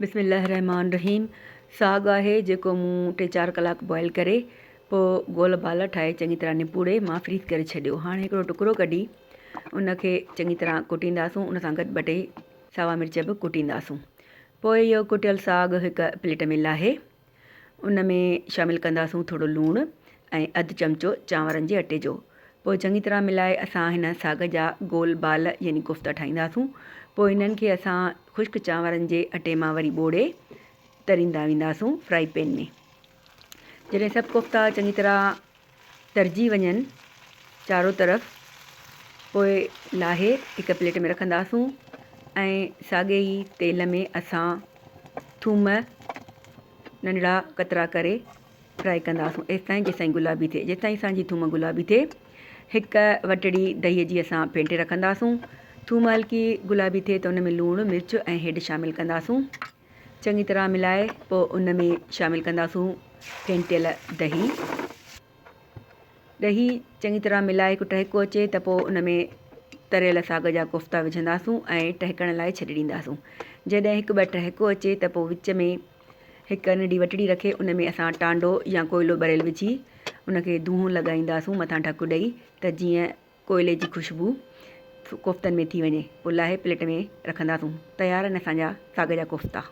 बिस्मिल्लाहिर्रहमानिर्रहीम। साग आहे जेको मूं 3-4 कलाक बॉइल करे पोइ गोल बाल ठाहे चङी तरह निपूड़े मां फ्रीज़ करे छॾियो। हाणे हिकिड़ो टुकड़ो कढी उनखे चङी तरह कुटींदासूं, उन सां गॾु ॿ टे सावा मिर्च बि कुटींदासूं। पोइ इहो कुटियल साग हिकु प्लेट में लाहे उन में शामिलु कंदासूं थोरो लूणु ऐं अधु चमिचो चांवरनि जे अटे जो। पोइ चङी तरह मिलाए असां हिन साग जा गोल बाल यानी कोफ्ता ठाहींदासूं। पोइ इन्हनि खे असां ख़ुश्क चांवरनि जे अटे मां वरी ॿोड़े तरींदा वेंदासूं फ्राई पैन में। जॾहिं सभु कोफ्ता चङी तरह तरिजी वञनि चारों तरफ़, पोइ लाहे हिकु प्लेट में रखंदासूं ऐं साॻे ई तेल में असां थूम नंढड़ा कतरा करे फ्राई कंदासूं एसिताईं जेसिताईं गुलाबी थिए। जेसिताईं असांजी थूम गुलाबी थिए हिकु वटड़ी दहीअ जी असां फेंटे रखंदासूं। थूम हल्की गुलाबी थिए त उन में लूणु मिर्च ऐं हेड शामिलु कंदासूं। चङी तरह मिलाए पोइ उन में शामिलु कंदासूं फेंटियल दही। दही चङी तरह मिलाए हिकु टहिको अचे त पोइ उन में तरियल साग जा कोफ्ता विझंदासूं ऐं टहिकण लाइ छॾे ॾींदासूं। जॾहिं हिकु ॿ टहिको अचे त पोइ विच में हिकु नंढी वटड़ी रखे उन में असां टांडो या कोयलो ॿरियल विझी उनखे धूं लॻाईंदासूं मथां ढकु ॾेई त जीअं कोयले जी ख़ुशबू कोफ्तनि में थी वञे। पोइ लाहे प्लेट में रखंदासूं। तयारु आहिनि असांजा साग जा कोफ्ता।